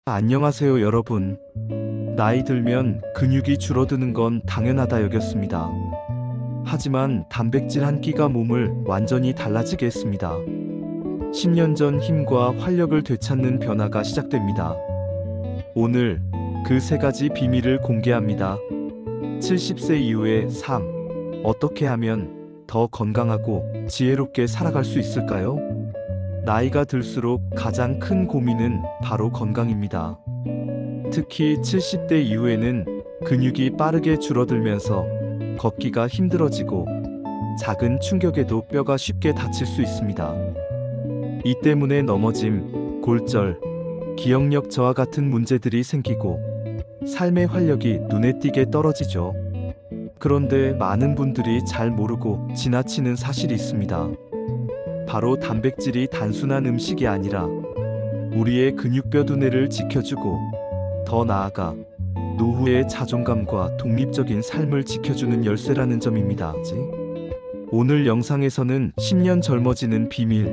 안녕하세요, 여러분. 나이 들면 근육이 줄어드는 건 당연하다 여겼습니다. 하지만 단백질 한 끼가 몸을 완전히 달라지게 했습니다. 10년 전 힘과 활력을 되찾는 변화가 시작됩니다. 오늘 그 세 가지 비밀을 공개합니다. 70세 이후의 삶, 어떻게 하면 더 건강하고 지혜롭게 살아갈 수 있을까요? 나이가 들수록 가장 큰 고민은 바로 건강입니다. 특히 70대 이후에는 근육이 빠르게 줄어들면서 걷기가 힘들어지고 작은 충격에도 뼈가 쉽게 다칠 수 있습니다. 이 때문에 넘어짐, 골절, 기억력 저하 같은 문제들이 생기고 삶의 활력이 눈에 띄게 떨어지죠. 그런데 많은 분들이 잘 모르고 지나치는 사실이 있습니다. 바로 단백질이 단순한 음식이 아니라 우리의 근육뼈 두뇌를 지켜주고 더 나아가 노후의 자존감과 독립적인 삶을 지켜주는 열쇠라는 점입니다. 오늘 영상에서는 10년 젊어지는 비밀,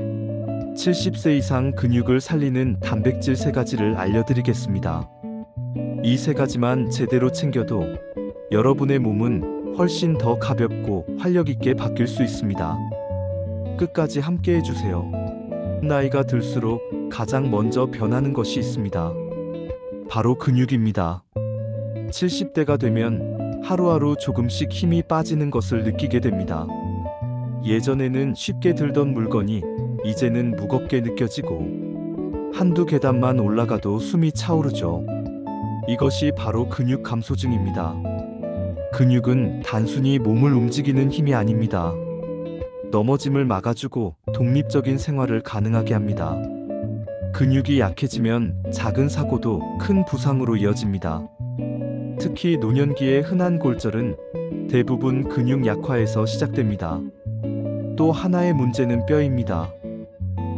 70세 이상 근육을 살리는 단백질 3가지를 알려드리겠습니다. 이 3가지만 제대로 챙겨도 여러분의 몸은 훨씬 더 가볍고 활력 있게 바뀔 수 있습니다. 끝까지 함께 해주세요. 나이가 들수록 가장 먼저 변하는 것이 있습니다. 바로 근육입니다. 70대가 되면 하루하루 조금씩 힘이 빠지는 것을 느끼게 됩니다. 예전에는 쉽게 들던 물건이 이제는 무겁게 느껴지고 한두 계단만 올라가도 숨이 차오르죠. 이것이 바로 근육 감소증입니다. 근육은 단순히 몸을 움직이는 힘이 아닙니다. 넘어짐을 막아주고 독립적인 생활을 가능하게 합니다. 근육이 약해지면 작은 사고도 큰 부상으로 이어집니다. 특히 노년기의 흔한 골절은 대부분 근육 약화에서 시작됩니다. 또 하나의 문제는 뼈입니다.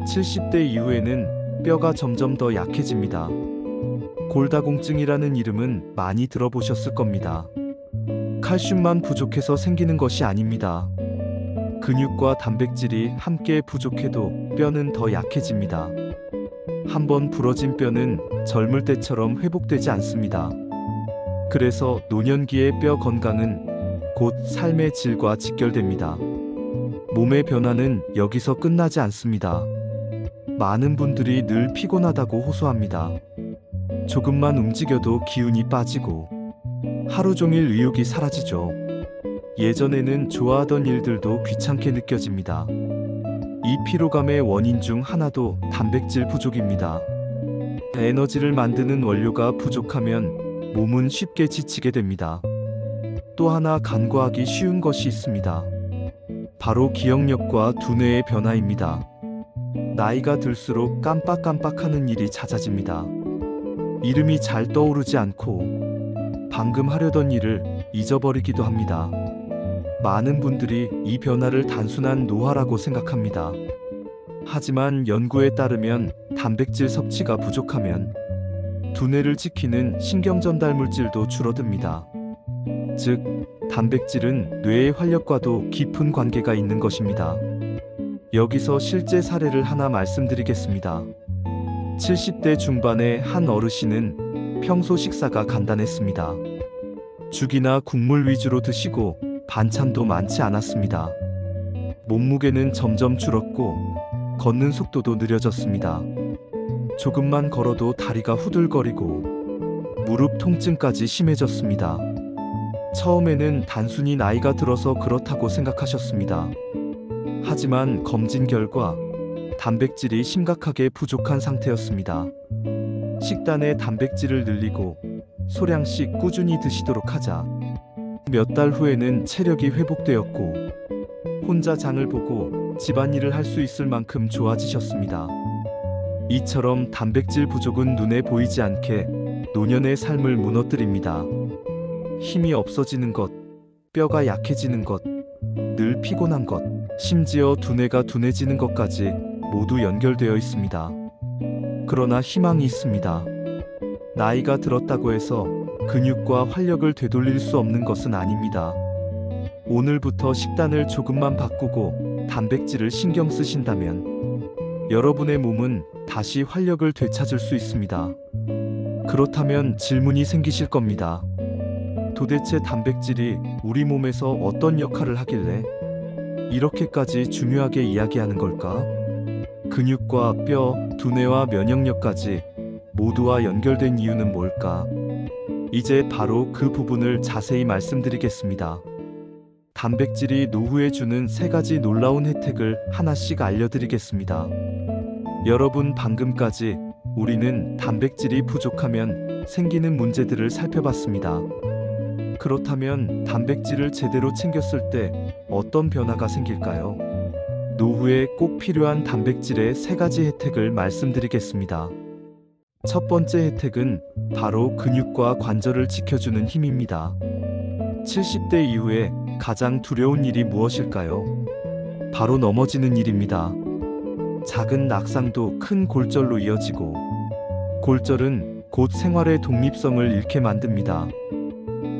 70대 이후에는 뼈가 점점 더 약해집니다. 골다공증이라는 이름은 많이 들어보셨을 겁니다. 칼슘만 부족해서 생기는 것이 아닙니다. 근육과 단백질이 함께 부족해도 뼈는 더 약해집니다. 한번 부러진 뼈는 젊을 때처럼 회복되지 않습니다. 그래서 노년기의 뼈 건강은 곧 삶의 질과 직결됩니다. 몸의 변화는 여기서 끝나지 않습니다. 많은 분들이 늘 피곤하다고 호소합니다. 조금만 움직여도 기운이 빠지고 하루 종일 의욕이 사라지죠. 예전에는 좋아하던 일들도 귀찮게 느껴집니다. 이 피로감의 원인 중 하나도 단백질 부족입니다. 에너지를 만드는 원료가 부족하면 몸은 쉽게 지치게 됩니다. 또 하나 간과하기 쉬운 것이 있습니다. 바로 기억력과 두뇌의 변화입니다. 나이가 들수록 깜빡깜빡하는 일이 잦아집니다. 이름이 잘 떠오르지 않고 방금 하려던 일을 잊어버리기도 합니다. 많은 분들이 이 변화를 단순한 노화라고 생각합니다. 하지만 연구에 따르면 단백질 섭취가 부족하면 두뇌를 지키는 신경전달 물질도 줄어듭니다. 즉, 단백질은 뇌의 활력과도 깊은 관계가 있는 것입니다. 여기서 실제 사례를 하나 말씀드리겠습니다. 70대 중반의 한 어르신은 평소 식사가 간단했습니다. 죽이나 국물 위주로 드시고 반찬도 많지 않았습니다. 몸무게는 점점 줄었고 걷는 속도도 느려졌습니다. 조금만 걸어도 다리가 후들거리고 무릎 통증까지 심해졌습니다. 처음에는 단순히 나이가 들어서 그렇다고 생각하셨습니다. 하지만 검진 결과 단백질이 심각하게 부족한 상태였습니다. 식단에 단백질을 늘리고 소량씩 꾸준히 드시도록 하자 몇 달 후에는 체력이 회복되었고 혼자 장을 보고 집안일을 할 수 있을 만큼 좋아지셨습니다. 이처럼 단백질 부족은 눈에 보이지 않게 노년의 삶을 무너뜨립니다. 힘이 없어지는 것, 뼈가 약해지는 것, 늘 피곤한 것, 심지어 두뇌가 둔해지는 것까지 모두 연결되어 있습니다. 그러나 희망이 있습니다. 나이가 들었다고 해서 근육과 활력을 되돌릴 수 없는 것은 아닙니다. 오늘부터 식단을 조금만 바꾸고 단백질을 신경 쓰신다면 여러분의 몸은 다시 활력을 되찾을 수 있습니다. 그렇다면 질문이 생기실 겁니다. 도대체 단백질이 우리 몸에서 어떤 역할을 하길래 이렇게까지 중요하게 이야기하는 걸까? 근육과 뼈, 두뇌와 면역력까지 모두와 연결된 이유는 뭘까? 이제 바로 그 부분을 자세히 말씀드리겠습니다. 단백질이 노후에 주는 3가지 놀라운 혜택을 하나씩 알려드리겠습니다. 여러분, 방금까지 우리는 단백질이 부족하면 생기는 문제들을 살펴봤습니다. 그렇다면 단백질을 제대로 챙겼을 때 어떤 변화가 생길까요? 노후에 꼭 필요한 단백질의 3가지 혜택을 말씀드리겠습니다. 첫 번째 혜택은 바로 근육과 관절을 지켜주는 힘입니다. 70대 이후에 가장 두려운 일이 무엇일까요? 바로 넘어지는 일입니다. 작은 낙상도 큰 골절로 이어지고, 골절은 곧 생활의 독립성을 잃게 만듭니다.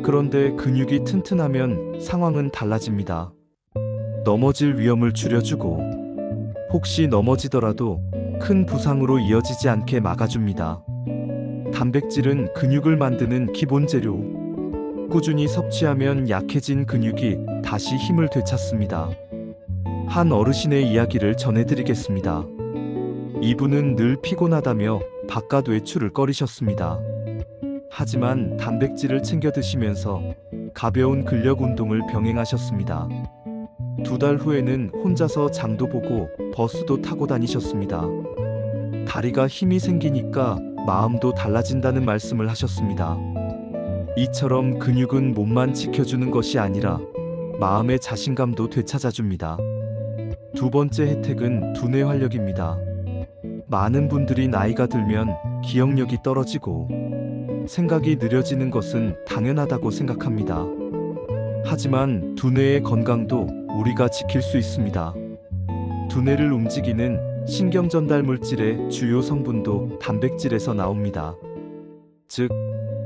그런데 근육이 튼튼하면 상황은 달라집니다. 넘어질 위험을 줄여주고, 혹시 넘어지더라도 큰 부상으로 이어지지 않게 막아줍니다. 단백질은 근육을 만드는 기본 재료. 꾸준히 섭취하면 약해진 근육이 다시 힘을 되찾습니다. 한 어르신의 이야기를 전해드리겠습니다. 이분은 늘 피곤하다며 바깥 외출을 꺼리셨습니다. 하지만 단백질을 챙겨 드시면서 가벼운 근력 운동을 병행하셨습니다. 2달 후에는 혼자서 장도 보고 버스도 타고 다니셨습니다. 다리가 힘이 생기니까 마음도 달라진다는 말씀을 하셨습니다. 이처럼 근육은 몸만 지켜주는 것이 아니라 마음의 자신감도 되찾아줍니다. 두 번째 혜택은 두뇌 활력입니다. 많은 분들이 나이가 들면 기억력이 떨어지고 생각이 느려지는 것은 당연하다고 생각합니다. 하지만 두뇌의 건강도 우리가 지킬 수 있습니다. 두뇌를 움직이는 신경 전달 물질의 주요 성분도 단백질에서 나옵니다. 즉,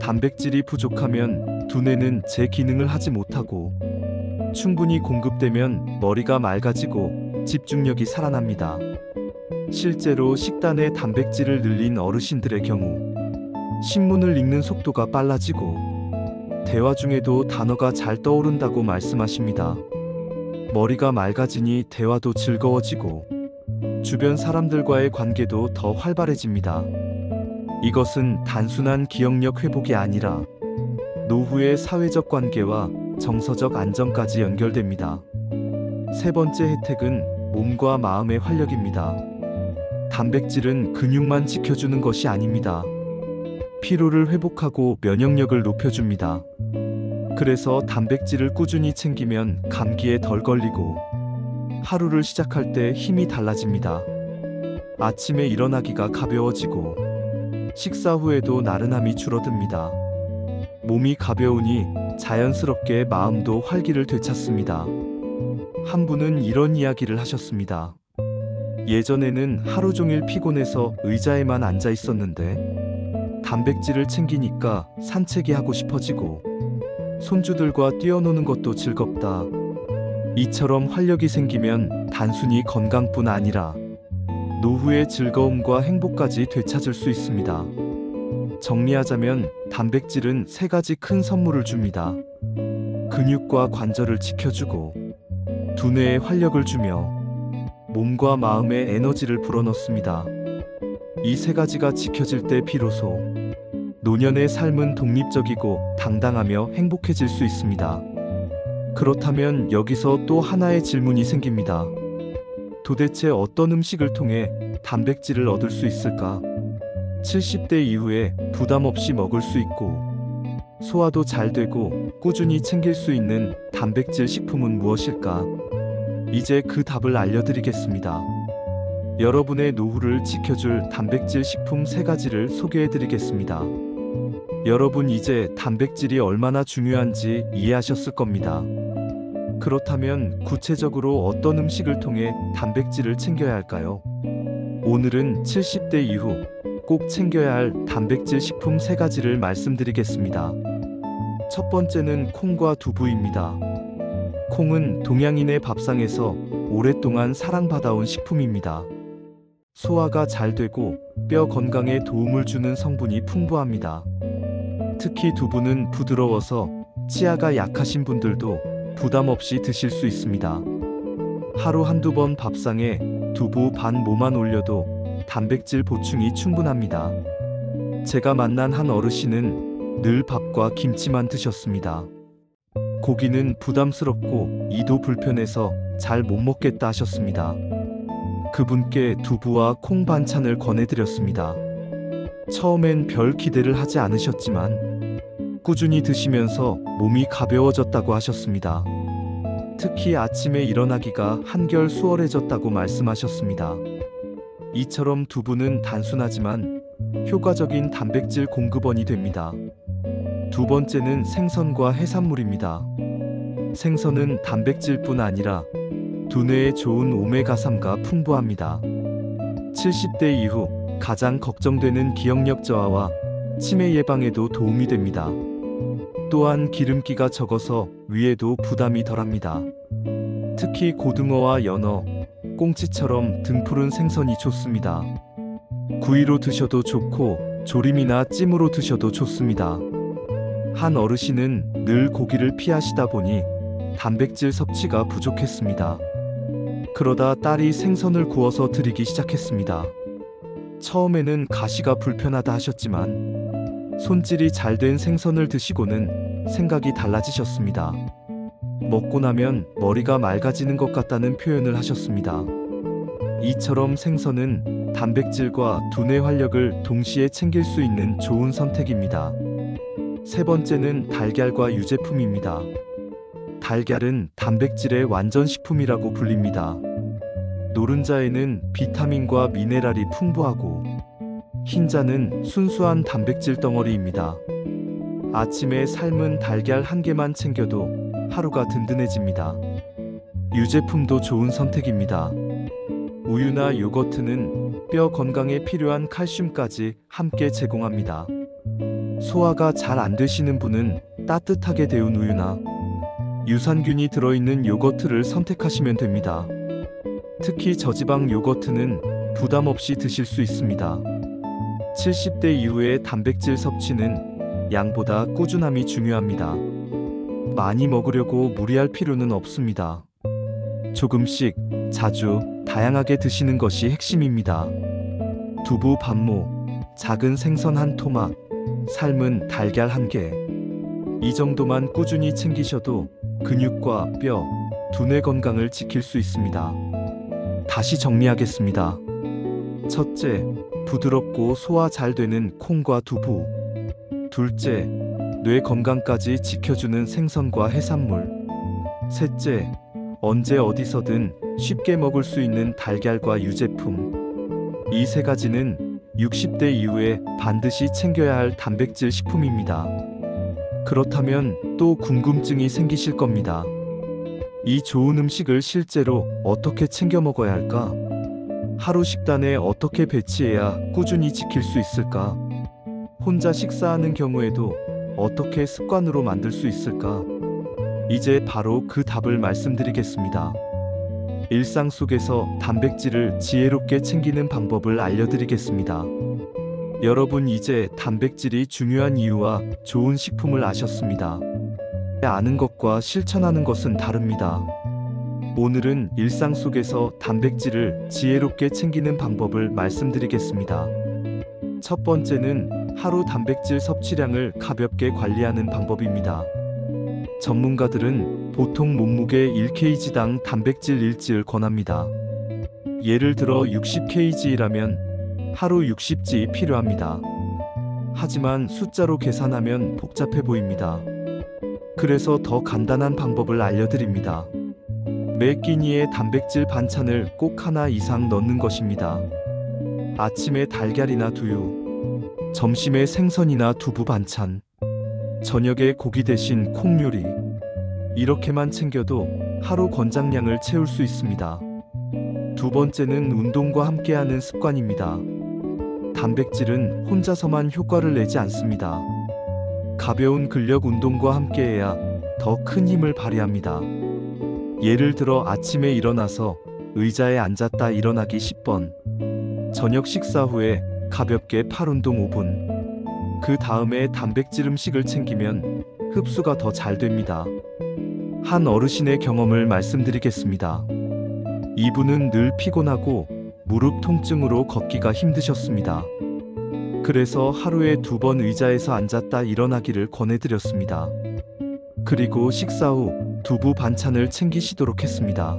단백질이 부족하면 두뇌는 제 기능을 하지 못하고, 충분히 공급되면 머리가 맑아지고 집중력이 살아납니다. 실제로 식단에 단백질을 늘린 어르신들의 경우 신문을 읽는 속도가 빨라지고 대화 중에도 단어가 잘 떠오른다고 말씀하십니다. 머리가 맑아지니 대화도 즐거워지고 주변 사람들과의 관계도 더 활발해집니다. 이것은 단순한 기억력 회복이 아니라 노후의 사회적 관계와 정서적 안정까지 연결됩니다. 세 번째 혜택은 몸과 마음의 활력입니다. 단백질은 근육만 지켜주는 것이 아닙니다. 피로를 회복하고 면역력을 높여줍니다. 그래서 단백질을 꾸준히 챙기면 감기에 덜 걸리고 하루를 시작할 때 힘이 달라집니다. 아침에 일어나기가 가벼워지고 식사 후에도 나른함이 줄어듭니다. 몸이 가벼우니 자연스럽게 마음도 활기를 되찾습니다. 한 분은 이런 이야기를 하셨습니다. 예전에는 하루 종일 피곤해서 의자에만 앉아 있었는데 단백질을 챙기니까 산책이 하고 싶어지고 손주들과 뛰어노는 것도 즐겁다. 이처럼 활력이 생기면 단순히 건강뿐 아니라 노후의 즐거움과 행복까지 되찾을 수 있습니다. 정리하자면 단백질은 3가지 큰 선물을 줍니다. 근육과 관절을 지켜주고 두뇌에 활력을 주며 몸과 마음에 에너지를 불어넣습니다. 이 3가지가 지켜질 때 비로소 노년의 삶은 독립적이고 당당하며 행복해질 수 있습니다. 그렇다면 여기서 또 하나의 질문이 생깁니다. 도대체 어떤 음식을 통해 단백질을 얻을 수 있을까? 70대 이후에 부담 없이 먹을 수 있고 소화도 잘 되고 꾸준히 챙길 수 있는 단백질 식품은 무엇일까? 이제 그 답을 알려드리겠습니다. 여러분의 노후를 지켜줄 단백질 식품 3가지를 소개해드리겠습니다. 여러분, 이제 단백질이 얼마나 중요한지 이해하셨을 겁니다. 그렇다면 구체적으로 어떤 음식을 통해 단백질을 챙겨야 할까요? 오늘은 70대 이후 꼭 챙겨야 할 단백질 식품 3가지를 말씀드리겠습니다. 첫 번째는 콩과 두부입니다. 콩은 동양인의 밥상에서 오랫동안 사랑받아온 식품입니다. 소화가 잘 되고 뼈 건강에 도움을 주는 성분이 풍부합니다. 특히 두부는 부드러워서 치아가 약하신 분들도 부담 없이 드실 수 있습니다. 하루 한두 번 밥상에 두부 반 모만 올려도 단백질 보충이 충분합니다. 제가 만난 한 어르신은 늘 밥과 김치만 드셨습니다. 고기는 부담스럽고 이도 불편해서 잘 못 먹겠다 하셨습니다. 그분께 두부와 콩 반찬을 권해드렸습니다. 처음엔 별 기대를 하지 않으셨지만 꾸준히 드시면서 몸이 가벼워졌다고 하셨습니다. 특히 아침에 일어나기가 한결 수월해졌다고 말씀하셨습니다. 이처럼 두부는 단순하지만 효과적인 단백질 공급원이 됩니다. 두 번째는 생선과 해산물입니다. 생선은 단백질뿐 아니라 두뇌에 좋은 오메가3가 풍부합니다. 70대 이후 가장 걱정되는 기억력 저하와 치매 예방에도 도움이 됩니다. 또한 기름기가 적어서 위에도 부담이 덜합니다. 특히 고등어와 연어, 꽁치처럼 등푸른 생선이 좋습니다. 구이로 드셔도 좋고 조림이나 찜으로 드셔도 좋습니다. 한 어르신은 늘 고기를 피하시다 보니 단백질 섭취가 부족했습니다. 그러다 딸이 생선을 구워서 드리기 시작했습니다. 처음에는 가시가 불편하다 하셨지만 손질이 잘 된 생선을 드시고는 생각이 달라지셨습니다. 먹고 나면 머리가 맑아지는 것 같다는 표현을 하셨습니다. 이처럼 생선은 단백질과 두뇌 활력을 동시에 챙길 수 있는 좋은 선택입니다. 세 번째는 달걀과 유제품입니다. 달걀은 단백질의 완전식품이라고 불립니다. 노른자에는 비타민과 미네랄이 풍부하고 흰자는 순수한 단백질 덩어리입니다. 아침에 삶은 달걀 한 개만 챙겨도 하루가 든든해집니다. 유제품도 좋은 선택입니다. 우유나 요거트는 뼈 건강에 필요한 칼슘까지 함께 제공합니다. 소화가 잘 안 되시는 분은 따뜻하게 데운 우유나 유산균이 들어있는 요거트를 선택하시면 됩니다. 특히 저지방 요거트는 부담 없이 드실 수 있습니다. 70대 이후의 단백질 섭취는 양보다 꾸준함이 중요합니다. 많이 먹으려고 무리할 필요는 없습니다. 조금씩, 자주, 다양하게 드시는 것이 핵심입니다. 두부 반모, 작은 생선 한 토막, 삶은 달걀 한 개. 이 정도만 꾸준히 챙기셔도 근육과 뼈, 두뇌 건강을 지킬 수 있습니다. 다시 정리하겠습니다. 첫째, 부드럽고 소화 잘 되는 콩과 두부. 둘째, 뇌 건강까지 지켜주는 생선과 해산물. 셋째, 언제 어디서든 쉽게 먹을 수 있는 달걀과 유제품. 이 세 가지는 60대 이후에 반드시 챙겨야 할 단백질 식품입니다. 그렇다면 또 궁금증이 생기실 겁니다. 이 좋은 음식을 실제로 어떻게 챙겨 먹어야 할까? 하루 식단에 어떻게 배치해야 꾸준히 지킬 수 있을까? 혼자 식사하는 경우에도 어떻게 습관으로 만들 수 있을까? 이제 바로 그 답을 말씀드리겠습니다. 일상 속에서 단백질을 지혜롭게 챙기는 방법을 알려드리겠습니다. 여러분 이제 단백질이 중요한 이유와 좋은 식품을 아셨습니다. 아는 것과 실천하는 것은 다릅니다. 오늘은 일상 속에서 단백질을 지혜롭게 챙기는 방법을 말씀드리겠습니다. 첫 번째는 하루 단백질 섭취량을 가볍게 관리하는 방법입니다. 전문가들은 보통 몸무게 1kg당 단백질 일지를 권합니다. 예를 들어 60kg라면 하루 60g 필요합니다. 하지만 숫자로 계산하면 복잡해 보입니다. 그래서 더 간단한 방법을 알려드립니다. 매 끼니에 단백질 반찬을 꼭 하나 이상 넣는 것입니다. 아침에 달걀이나 두유, 점심에 생선이나 두부 반찬, 저녁에 고기 대신 콩 요리. 이렇게만 챙겨도 하루 권장량을 채울 수 있습니다. 두 번째는 운동과 함께하는 습관입니다. 단백질은 혼자서만 효과를 내지 않습니다. 가벼운 근력 운동과 함께해야 더 큰 힘을 발휘합니다. 예를 들어 아침에 일어나서 의자에 앉았다 일어나기 10번, 저녁 식사 후에 가볍게 팔 운동 5분. 그 다음에 단백질 음식을 챙기면 흡수가 더 잘 됩니다. 한 어르신의 경험을 말씀드리겠습니다. 이분은 늘 피곤하고 무릎 통증으로 걷기가 힘드셨습니다. 그래서 하루에 2번 의자에서 앉았다 일어나기를 권해드렸습니다. 그리고 식사 후 두부 반찬을 챙기시도록 했습니다.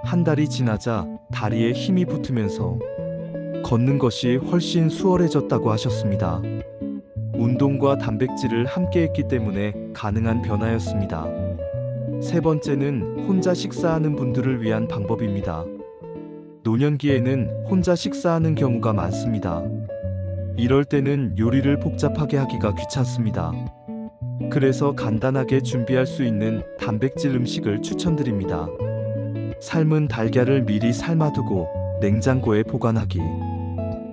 한 달이 지나자 다리에 힘이 붙으면서 걷는 것이 훨씬 수월해졌다고 하셨습니다. 운동과 단백질을 함께 했기 때문에 가능한 변화였습니다. 세 번째는 혼자 식사하는 분들을 위한 방법입니다. 노년기에는 혼자 식사하는 경우가 많습니다. 이럴 때는 요리를 복잡하게 하기가 귀찮습니다. 그래서 간단하게 준비할 수 있는 단백질 음식을 추천드립니다. 삶은 달걀을 미리 삶아두고 냉장고에 보관하기.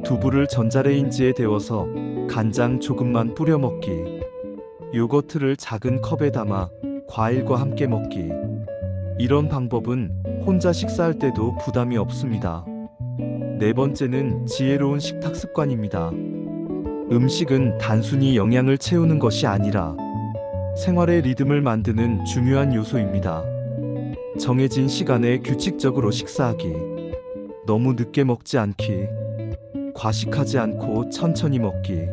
두부를 전자레인지에 데워서 간장 조금만 뿌려 먹기. 요거트를 작은 컵에 담아 과일과 함께 먹기. 이런 방법은 혼자 식사할 때도 부담이 없습니다. 네 번째는 지혜로운 식탁 습관입니다. 음식은 단순히 영양을 채우는 것이 아니라 생활의 리듬을 만드는 중요한 요소입니다. 정해진 시간에 규칙적으로 식사하기. 너무 늦게 먹지 않기. 과식하지 않고 천천히 먹기.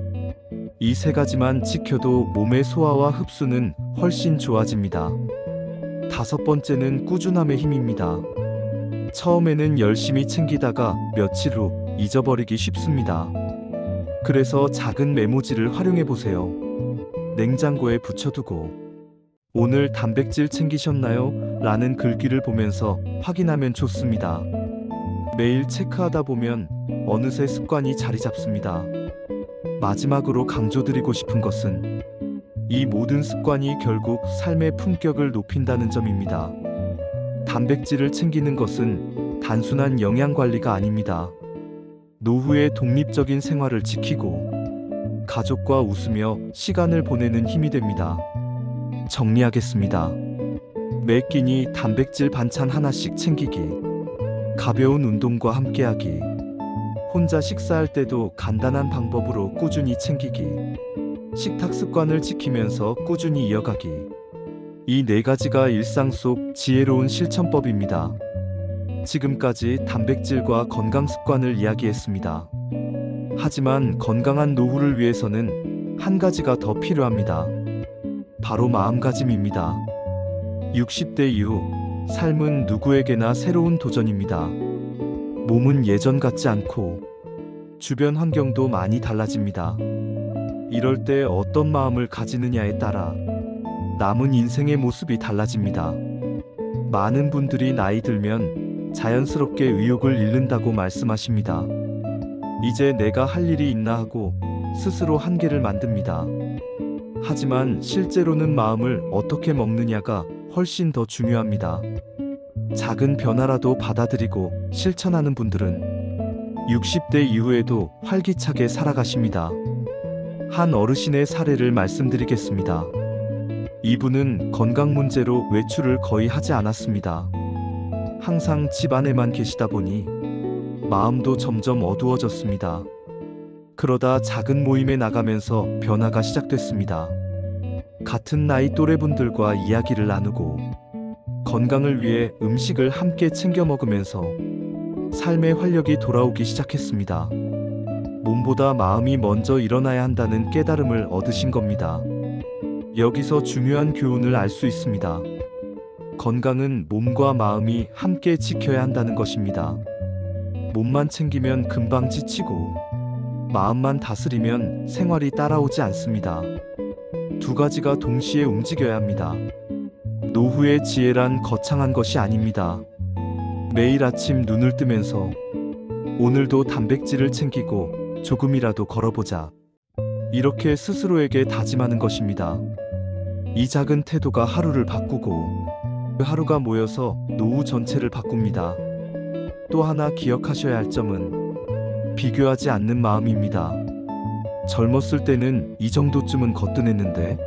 이 세 가지만 지켜도 몸의 소화와 흡수는 훨씬 좋아집니다. 다섯 번째는 꾸준함의 힘입니다. 처음에는 열심히 챙기다가 며칠 후 잊어버리기 쉽습니다. 그래서 작은 메모지를 활용해 보세요. 냉장고에 붙여두고 오늘 단백질 챙기셨나요? 라는 글귀를 보면서 확인하면 좋습니다. 매일 체크하다 보면 어느새 습관이 자리 잡습니다. 마지막으로 강조드리고 싶은 것은 이 모든 습관이 결국 삶의 품격을 높인다는 점입니다. 단백질을 챙기는 것은 단순한 영양 관리가 아닙니다. 노후의 독립적인 생활을 지키고 가족과 웃으며 시간을 보내는 힘이 됩니다. 정리하겠습니다. 매 끼니 단백질 반찬 하나씩 챙기기. 가벼운 운동과 함께하기. 혼자 식사할 때도 간단한 방법으로 꾸준히 챙기기. 식탁 습관을 지키면서 꾸준히 이어가기. 이 네 가지가 일상 속 지혜로운 실천법입니다. 지금까지 단백질과 건강 습관을 이야기했습니다. 하지만 건강한 노후를 위해서는 한 가지가 더 필요합니다. 바로 마음가짐입니다. 60대 이후 삶은 누구에게나 새로운 도전입니다. 몸은 예전 같지 않고 주변 환경도 많이 달라집니다. 이럴 때 어떤 마음을 가지느냐에 따라 남은 인생의 모습이 달라집니다. 많은 분들이 나이 들면 자연스럽게 의욕을 잃는다고 말씀하십니다. 이제 내가 할 일이 있나 하고 스스로 한계를 만듭니다. 하지만 실제로는 마음을 어떻게 먹느냐가 훨씬 더 중요합니다. 작은 변화라도 받아들이고 실천하는 분들은 60대 이후에도 활기차게 살아가십니다. 한 어르신의 사례를 말씀드리겠습니다. 이분은 건강 문제로 외출을 거의 하지 않았습니다. 항상 집 안에만 계시다 보니 마음도 점점 어두워졌습니다. 그러다 작은 모임에 나가면서 변화가 시작됐습니다. 같은 나이 또래분들과 이야기를 나누고 건강을 위해 음식을 함께 챙겨 먹으면서 삶의 활력이 돌아오기 시작했습니다. 몸보다 마음이 먼저 일어나야 한다는 깨달음을 얻으신 겁니다. 여기서 중요한 교훈을 알 수 있습니다. 건강은 몸과 마음이 함께 지켜야 한다는 것입니다. 몸만 챙기면 금방 지치고 마음만 다스리면 생활이 따라오지 않습니다. 두 가지가 동시에 움직여야 합니다. 노후의 지혜란 거창한 것이 아닙니다. 매일 아침 눈을 뜨면서 오늘도 단백질을 챙기고 조금이라도 걸어보자. 이렇게 스스로에게 다짐하는 것입니다. 이 작은 태도가 하루를 바꾸고 그 하루가 모여서 노후 전체를 바꿉니다. 또 하나 기억하셔야 할 점은 비교하지 않는 마음입니다. 젊었을 때는 이 정도쯤은 거뜬했는데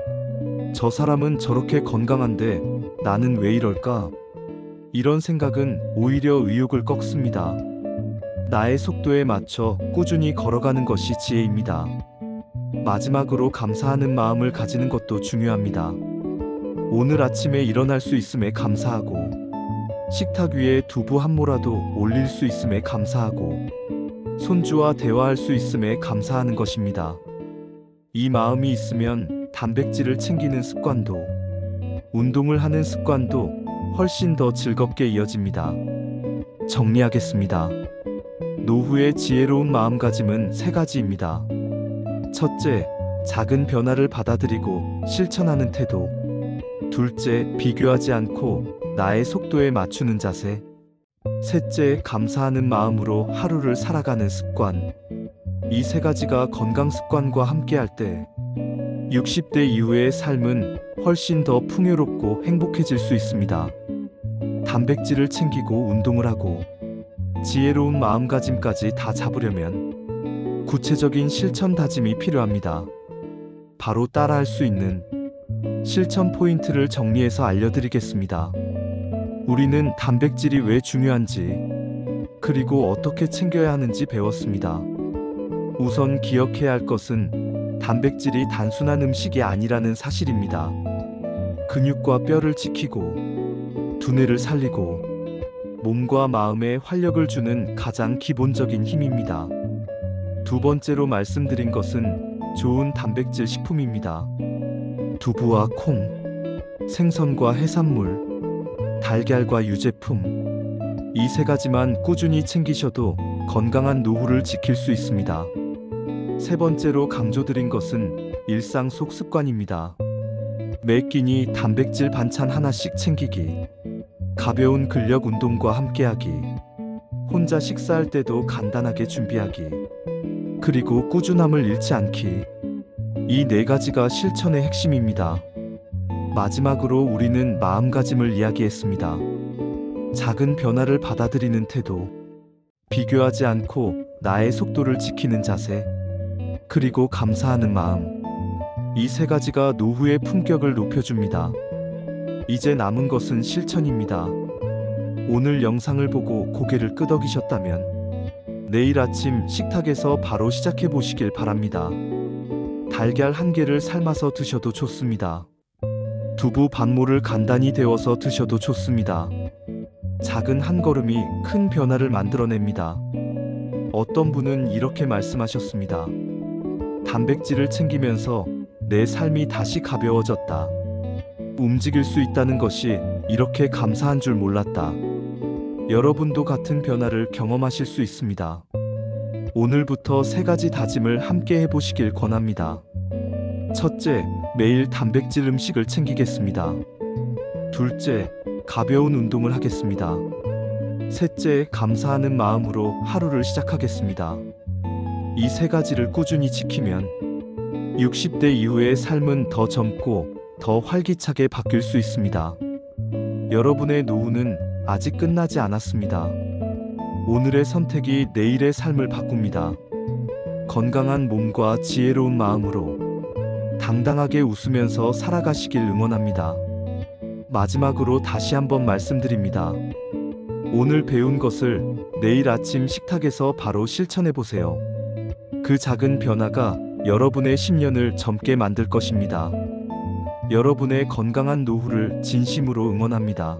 저 사람은 저렇게 건강한데 나는 왜 이럴까? 이런 생각은 오히려 의욕을 꺾습니다. 나의 속도에 맞춰 꾸준히 걸어가는 것이 지혜입니다. 마지막으로 감사하는 마음을 가지는 것도 중요합니다. 오늘 아침에 일어날 수 있음에 감사하고, 식탁 위에 두부 한 모라도 올릴 수 있음에 감사하고, 손주와 대화할 수 있음에 감사하는 것입니다. 이 마음이 있으면 단백질을 챙기는 습관도, 운동을 하는 습관도 훨씬 더 즐겁게 이어집니다. 정리하겠습니다. 노후의 지혜로운 마음가짐은 세 가지입니다. 첫째, 작은 변화를 받아들이고 실천하는 태도. 둘째, 비교하지 않고 나의 속도에 맞추는 자세. 셋째, 감사하는 마음으로 하루를 살아가는 습관. 이 세 가지가 건강 습관과 함께할 때 60대 이후의 삶은 훨씬 더 풍요롭고 행복해질 수 있습니다. 단백질을 챙기고 운동을 하고 지혜로운 마음가짐까지 다 잡으려면 구체적인 실천 다짐이 필요합니다. 바로 따라할 수 있는 실천 포인트를 정리해서 알려드리겠습니다. 우리는 단백질이 왜 중요한지, 그리고 어떻게 챙겨야 하는지 배웠습니다. 우선 기억해야 할 것은 단백질이 단순한 음식이 아니라는 사실입니다. 근육과 뼈를 지키고 두뇌를 살리고 몸과 마음에 활력을 주는 가장 기본적인 힘입니다. 두 번째로 말씀드린 것은 좋은 단백질 식품입니다. 두부와 콩, 생선과 해산물, 달걀과 유제품, 이 세 가지만 꾸준히 챙기셔도 건강한 노후를 지킬 수 있습니다. 세 번째로 강조드린 것은 일상 속 습관입니다. 매 끼니 단백질 반찬 하나씩 챙기기, 가벼운 근력 운동과 함께하기, 혼자 식사할 때도 간단하게 준비하기, 그리고 꾸준함을 잃지 않기. 이 네 가지가 실천의 핵심입니다. 마지막으로 우리는 마음가짐을 이야기했습니다. 작은 변화를 받아들이는 태도, 비교하지 않고 나의 속도를 지키는 자세, 그리고 감사하는 마음. 이 세 가지가 노후의 품격을 높여줍니다. 이제 남은 것은 실천입니다. 오늘 영상을 보고 고개를 끄덕이셨다면 내일 아침 식탁에서 바로 시작해 보시길 바랍니다. 달걀 한 개를 삶아서 드셔도 좋습니다. 두부 반모를 간단히 데워서 드셔도 좋습니다. 작은 한 걸음이 큰 변화를 만들어냅니다. 어떤 분은 이렇게 말씀하셨습니다. 단백질을 챙기면서 내 삶이 다시 가벼워졌다. 움직일 수 있다는 것이 이렇게 감사한 줄 몰랐다. 여러분도 같은 변화를 경험하실 수 있습니다. 오늘부터 세 가지 다짐을 함께 해보시길 권합니다. 첫째, 매일 단백질 음식을 챙기겠습니다. 둘째, 가벼운 운동을 하겠습니다. 셋째, 감사하는 마음으로 하루를 시작하겠습니다. 이 세 가지를 꾸준히 지키면 60대 이후의 삶은 더 젊고 더 활기차게 바뀔 수 있습니다. 여러분의 노후는 아직 끝나지 않았습니다. 오늘의 선택이 내일의 삶을 바꿉니다. 건강한 몸과 지혜로운 마음으로 당당하게 웃으면서 살아가시길 응원합니다. 마지막으로 다시 한번 말씀드립니다. 오늘 배운 것을 내일 아침 식탁에서 바로 실천해 보세요. 그 작은 변화가 여러분의 10년을 젊게 만들 것입니다. 여러분의 건강한 노후를 진심으로 응원합니다.